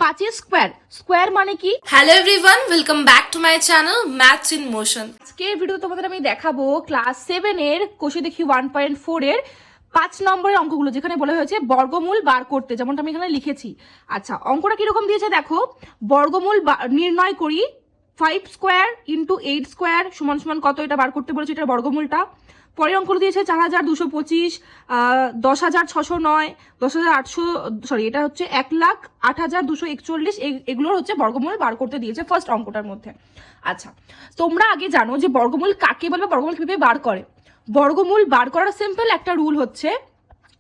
5 square, square মানে কি? Hello everyone, welcome back to my channel maths in motion. আজকের ভিডিওতে তোমাদের আমি দেখাবো ক্লাস 7 এর কোষে দেখি 1.4 এর 5 নম্বরের অঙ্কগুলো, যেখানে বলা হয়েছে বর্গমূল বার করতে, যেমনটা আমি এখানে লিখেছি। আচ্ছা, অঙ্কটা কিরকম দিয়েছে দেখো। বর্গমূল নির্ণয় করি, 5 স্কোয়ার ইন্টু 8 স্কোয়ার সমান সমান কত, এটা বার করতে বলেছে, এটার বর্গমূলটা। পরের অঙ্কটা দিয়েছে 4225, 10,609, 10,800, সরি এটা হচ্ছে 1,08,241, এগুলোর হচ্ছে বর্গমূল বার করতে দিয়েছে ফার্স্ট অঙ্কটার মধ্যে। আচ্ছা, তোমরা আগে জানো যে বর্গমূল কাকে বলে, বর্গমূল কিভাবে বার করে। বর্গমূল বার করার সিম্পল একটা রুল হচ্ছে,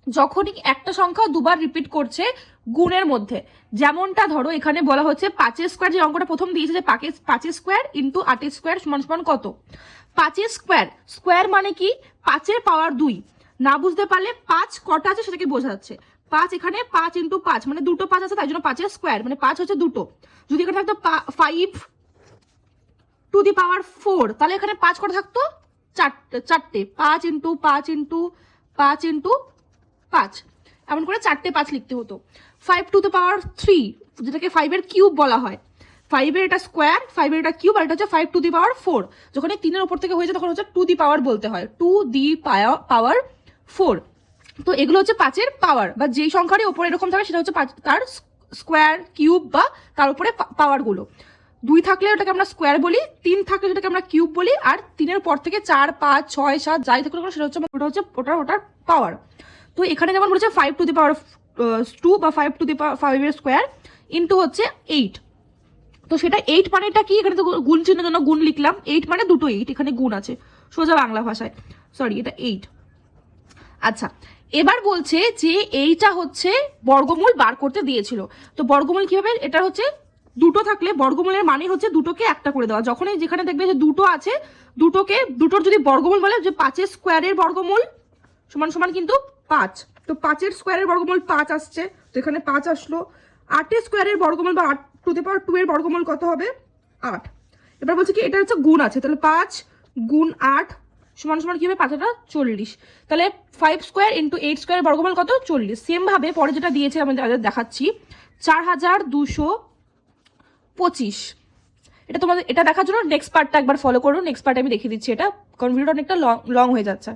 যখনই একটা সংখ্যা দুবার রিপিট করছে গুণের মধ্যে, যেমনটা ধরো এখানে বলা হচ্ছে 5 স্কোয়ার, যে অঙ্কটা প্রথম দিয়েছে যে 5 স্কোয়ার ইন্টু 8 স্কোয়ার সমান সমান কত। 5 স্কোয়ার, স্কোয়ার মানে কি 5 পাওয়ার 2। না বুঝতে পারলে 5 কটা আছে সেটাকে বোঝা যাচ্ছে। 5 এখানে 5 ইন্টু 5 মানে দুটো 5 আছে, তাই জন্য 5 স্কোয়ার মানে 5 হচ্ছে দুটো। যদি এখানে থাকতো 5 টু দি পাওয়ার 4, তাহলে এখানে 5 কটা থাকতো, চারটে। 5 ইন্টু 5 ইন্টু 5 ইন্টু 5, এমন করে 4টে 5 লিখতে হতো। 5 টু দি পাওয়ার 3, যেটাকে 5 এর কিউব বলা হয়। 5 এর এটা স্কোয়ার, 5 এর এটা কিউব, আর এটা হচ্ছে 5 টু দি পাওয়ার 4। যখন এই 3-এর উপর থেকে হয়েছে তখন হচ্ছে টু দি পাওয়ার বলতে হয়, টু দি পাওয়ার 4। তো এগুলো হচ্ছে 5-এর পাওয়ার, বা যেই সংখ্যারই উপরে এরকম থাকে সেটা হচ্ছে তার স্কোয়ার, কিউব, বা তার উপরে পাওয়ার গুলো। 2 থাকলে ওটাকে আমরা স্কোয়ার বলি, 3 থাকলে সেটাকে আমরা কিউব বলি, আর 3-এর পর থেকে 4, 5, 6, 7 যাই থাকলে সেটা হচ্ছে ওটার পাওয়ার। তো এখানে যেমন বলেছে 5 টু দি পাওয়ার 2 বা 5 টু দি পাওয়ার 5 এর স্কোয়ার ইন্টু হচ্ছে 8। তো সেটা 8 মানেটা কি, এখানে তো গুণ চিহ্নের জন্য গুণ লিখলাম। 8 মানে দুটো 8, এখানে গুণ আছে সোজা বাংলা ভাষায়, সরি এটা 8। আচ্ছা, এবার বলছে যে এইটা হচ্ছে বর্গমূল বার করতে দিয়েছিল। তো বর্গমূল কিভাবে, এটা হচ্ছে দুটো থাকলে বর্গমূলের মানে হচ্ছে দুটোকে একটা করে দেওয়া। যখনই যেখানে দেখবে যে দুটো আছে, দুটোর যদি বর্গমূল বলে, যে 5 স্কোয়ারের বর্গমূল সমান সমান কিন্তু 5, তো 5 স্কোয়ারের বর্গমূল 5 আসছে, তো এখানে 5 আসলো। 8 স্কোয়ারের বর্গমূল বা 8 টু দি পাওয়ার 2 এর বর্গমূল কত হবে, 8। এবার বলছে কি এটা হচ্ছে গুণ আছে, তাহলে 5 গুণ 8 সমান সমান কি হবে, 5,40। তাহলে 5 স্কোয়ার ইন্টু 8 স্কোয়ার বর্গমূল কত, 40। সেম ভাবে পরে যেটা দিয়েছে আমি দেখাচ্ছি, 4,225। এটা তোমাদের এটা দেখার জন্য নেক্সট পার্টটা একবার ফলো করো, নেক্সট পার্টে আমি দেখিয়ে দিচ্ছি এটা, কারণ ভিডিওটা অনেকটা লং হয়ে যাচ্ছে।